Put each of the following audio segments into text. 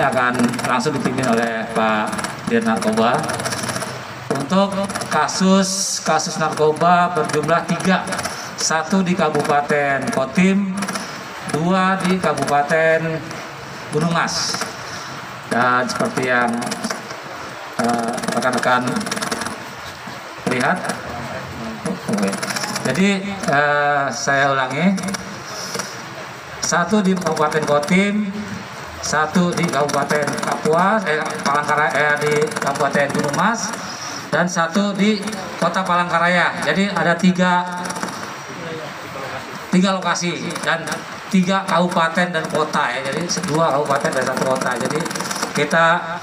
akan langsung dipimpin oleh Pak Dir Narkoba. Untuk kasus narkoba berjumlah 3, 1 di Kabupaten Kotim, 2 di Kabupaten Gunung Mas. Dan seperti yang rekan-rekan lihat, jadi saya ulangi, 1 di Kabupaten Kotim, 1 di Kabupaten Papua, Palangkaraya di Kabupaten Gunung Mas, dan 1 di Kota Palangkaraya. Jadi ada 3 lokasi dan 3 kabupaten dan kota ya. Jadi 2 kabupaten dan 1 kota. Jadi kita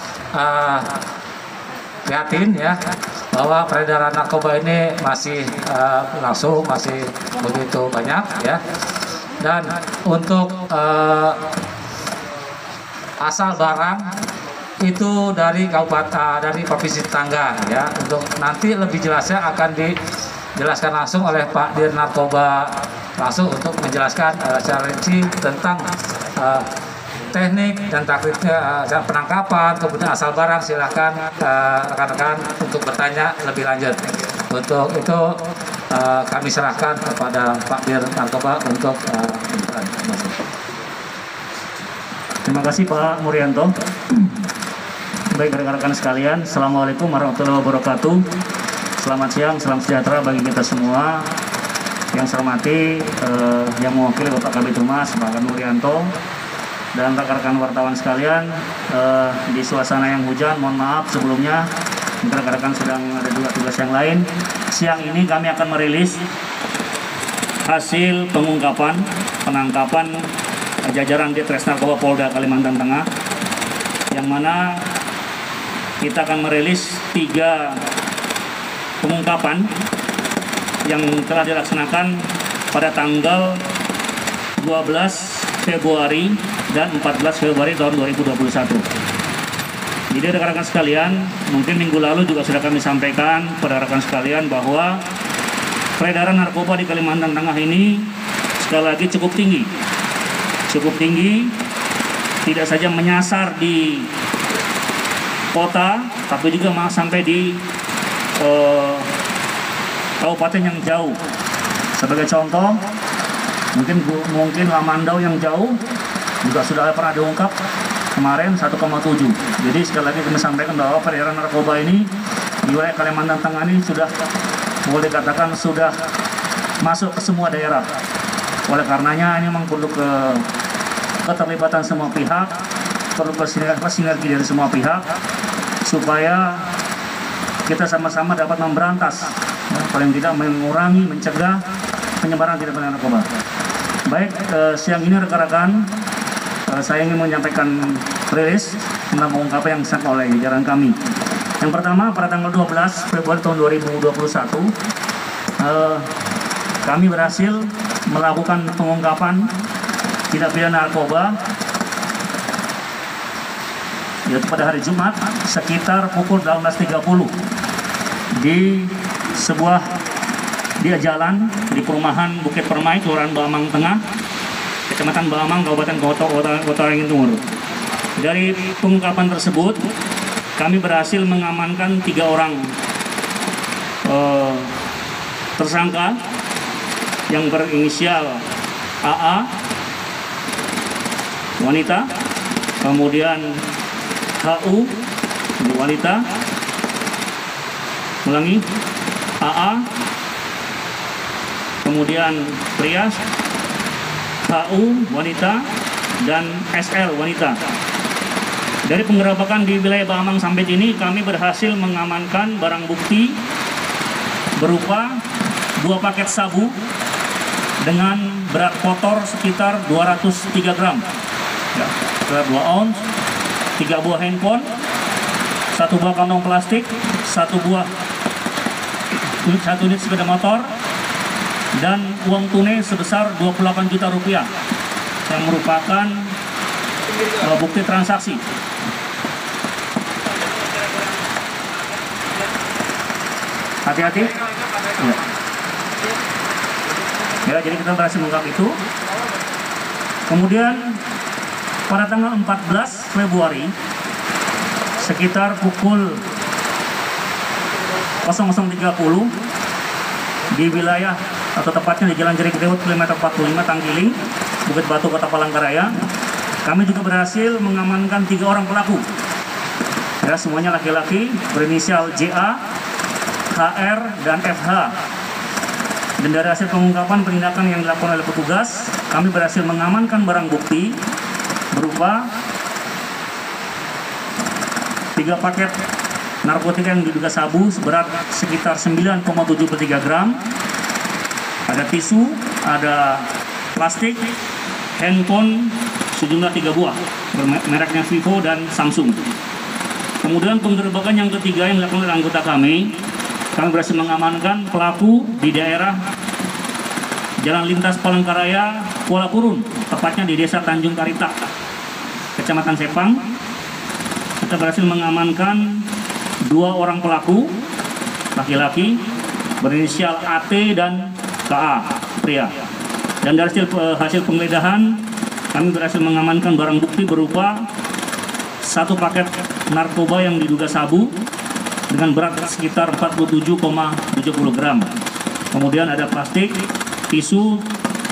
prihatin ya bahwa peredaran narkoba ini masih langsung, masih begitu banyak ya. Dan untuk asal barang itu dari kabupaten, dari provinsi tetangga ya. Untuk nanti lebih jelasnya akan dijelaskan langsung oleh Pak Dir Narkoba langsung untuk menjelaskan secara rinci tentang teknik dan taktiknya penangkapan, kemudian asal barang. Silahkan rekan-rekan untuk bertanya lebih lanjut. Untuk itu kami serahkan kepada Pak Dir Narkoba untuk Terima kasih Pak Murianto. Baik rekan-rekan sekalian, Assalamualaikum warahmatullahi wabarakatuh. Selamat siang, salam sejahtera bagi kita semua. Yang saya hormati yang mewakili Bapak Kabid Humas, Pak Murianto, dan rekan-rekan wartawan sekalian, di suasana yang hujan, mohon maaf sebelumnya, rekan-rekan sedang ada juga tugas yang lain. Siang ini kami akan merilis hasil penangkapan jajaran Ditres Narkoba Polda Kalimantan Tengah, yang mana kita akan merilis 3 pengungkapan yang telah dilaksanakan pada tanggal 12 Februari dan 14 Februari tahun 2021. Jadi rekan-rekan sekalian, mungkin minggu lalu juga sudah kami sampaikan pada rekan sekalian bahwa peredaran narkoba di Kalimantan Tengah ini sekali lagi cukup tinggi, tidak saja menyasar di kota, tapi juga sampai di kabupaten yang jauh. Sebagai contoh, mungkin Lamandau yang jauh juga sudah pernah diungkap kemarin 1,7. Jadi sekali lagi kami sampaikan bahwa peredaran narkoba ini di wilayah Kalimantan Tengah ini sudah boleh dikatakan sudah masuk ke semua daerah. Oleh karenanya ini memang perlu keterlibatan semua pihak, perlu sinergi dari semua pihak supaya kita sama-sama dapat memberantas, paling tidak mengurangi, mencegah penyebaran tindak pidana narkoba. Baik, siang ini rekan-rekan, saya ingin menyampaikan rilis tentang pengungkapan yang disampaikan oleh jajaran kami. Yang pertama, pada tanggal 12 Februari tahun 2021, kami berhasil melakukan pengungkapan tindak pidana narkoba yaitu pada hari Jumat sekitar pukul 18.30 di sebuah jalan di perumahan Bukit Permai, Kelurahan Bamang Tengah, Kecamatan Bamang, Kabupaten Kota Waringin Timur. Dari pengungkapan tersebut, kami berhasil mengamankan 3 orang tersangka yang berinisial AA, wanita, kemudian HU, wanita, ulangi, AA, kemudian pria, HU wanita, dan SL wanita. Dari penggerabakan di wilayah Bamang sampai ini, kami berhasil mengamankan barang bukti berupa 2 paket sabu dengan berat kotor sekitar 203 gram, ya, berat 2 ounce, 3 buah handphone, 1 buah kantong plastik, 1 unit sepeda motor, dan uang tunai sebesar 28 juta rupiah yang merupakan bukti transaksi. Hati-hati. Ya, jadi kita berhasil mengungkap itu. Kemudian pada tanggal 14 Februari sekitar pukul 00.30 di wilayah atau tepatnya di Jalan Jerik Dewut kilometer 45 Tanggiling, Bukit Batu, Kota Palangkaraya, kami juga berhasil mengamankan 3 orang pelaku. Ya, semuanya laki-laki berinisial JA, HR, dan FH. Dan dari hasil pengungkapan penindakan yang dilakukan oleh petugas, kami berhasil mengamankan barang bukti berupa 3 paket narkotika yang diduga sabu seberat sekitar 9,73 gram. Ada tisu, ada plastik, handphone sejumlah 3 buah, mereknya Vivo dan Samsung. Kemudian penggerbekan yang ketiga yang dilakukan oleh anggota kami berhasil mengamankan pelaku di daerah Jalan Lintas Palangkaraya, Kuala Purun, tepatnya di Desa Tanjung Karita, Kecamatan Sepang. Kita berhasil mengamankan 2 orang pelaku laki-laki berinisial AT dan KA, pria. Dan dari hasil penggeledahan kami berhasil mengamankan barang bukti berupa 1 paket narkoba yang diduga sabu dengan berat sekitar 47,70 gram. Kemudian ada plastik, tisu,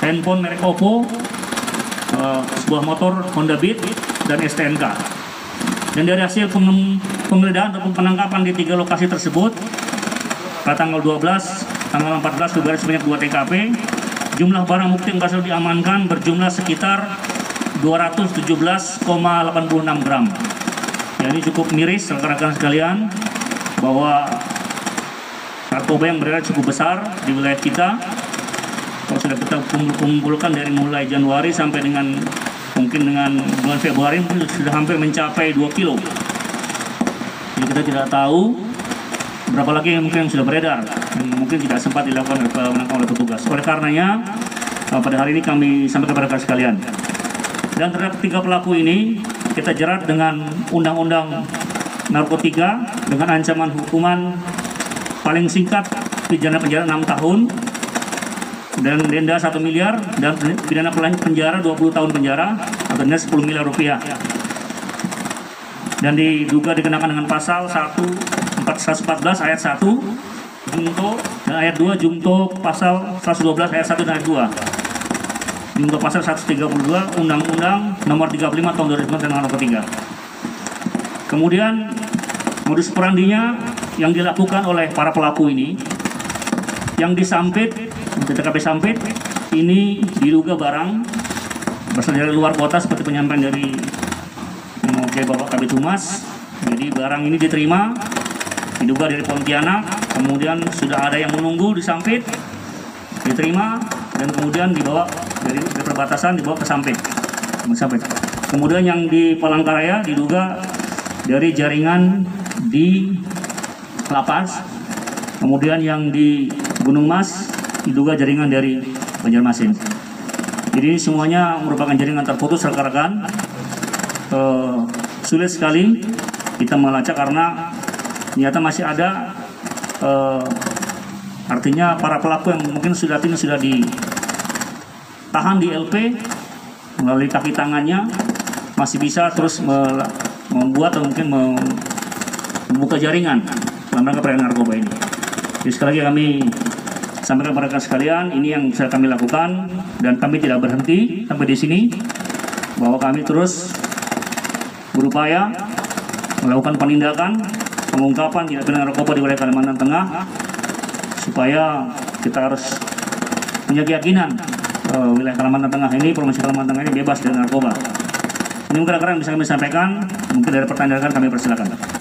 handphone merek Oppo, sebuah motor Honda Beat, dan STNK. Dan dari hasil penggeledahan ataupun penangkapan di 3 lokasi tersebut pada tanggal 12, tanggal 14 Februari sebanyak 2 TKP, jumlah barang bukti yang berhasil diamankan berjumlah sekitar 217,86 gram. Ya, ini cukup miris rekan-rekan sekalian, bahwa narkoba yang beredar cukup besar di wilayah kita. Kalau sudah kita kumpulkan dari mulai Januari sampai dengan mungkin dengan bulan Februari sudah hampir mencapai 2 kilo. Jadi kita tidak tahu berapa lagi yang mungkin sudah beredar dan mungkin tidak sempat dilakukan oleh petugas. Oleh karenanya pada hari ini kami sampaikan kepada rekan sekalian. Dan terhadap 3 pelaku ini kita jerat dengan undang-undang narkotika dengan ancaman hukuman paling singkat pidana penjara 6 tahun dan denda 1 miliar dan pidana penjara 20 tahun penjara atau denda 10 miliar rupiah. Dan diduga dikenakan dengan pasal 114 ayat 1 junto dan ayat 2 junto pasal 112 ayat 1 dan ayat 2 junto pasal 132 Undang-Undang Nomor 35 Tahun 2009 tentang narkotika. Kemudian modus operandinya yang dilakukan oleh para pelaku ini, yang disampit, TKP sampit, ini diduga barang berasal dari luar kota seperti penyampaian dari Bapak Kabid Humas. Jadi barang ini diterima, diduga dari Pontianak, kemudian sudah ada yang menunggu disampit, diterima, dan kemudian dibawa dari perbatasan dibawa ke sampit. Kemudian yang di Palangkaraya diduga dari jaringan di Lapas, kemudian yang di Gunung Mas diduga jaringan dari Banjarmasin. Jadi semuanya merupakan jaringan terputus rekan-rekan. Sulit sekali kita melacak karena ternyata masih ada artinya para pelaku yang mungkin sudah ditahan di LP melalui kaki tangannya masih bisa terus membuat atau mungkin membuka jaringan dalam rangka peredaran narkoba ini. Jadi sekali lagi kami sampaikan kepada rekan sekalian, ini yang bisa kami lakukan dan kami tidak berhenti sampai di sini, bahwa kami terus berupaya melakukan penindakan, pengungkapan tindak pidana narkoba di wilayah Kalimantan Tengah, supaya kita harus punya keyakinan wilayah Kalimantan Tengah ini, provinsi Kalimantan Tengah ini bebas dari narkoba. Ini mungkin yang bisa kami sampaikan, mungkin dari pertanyaan kami persilakan.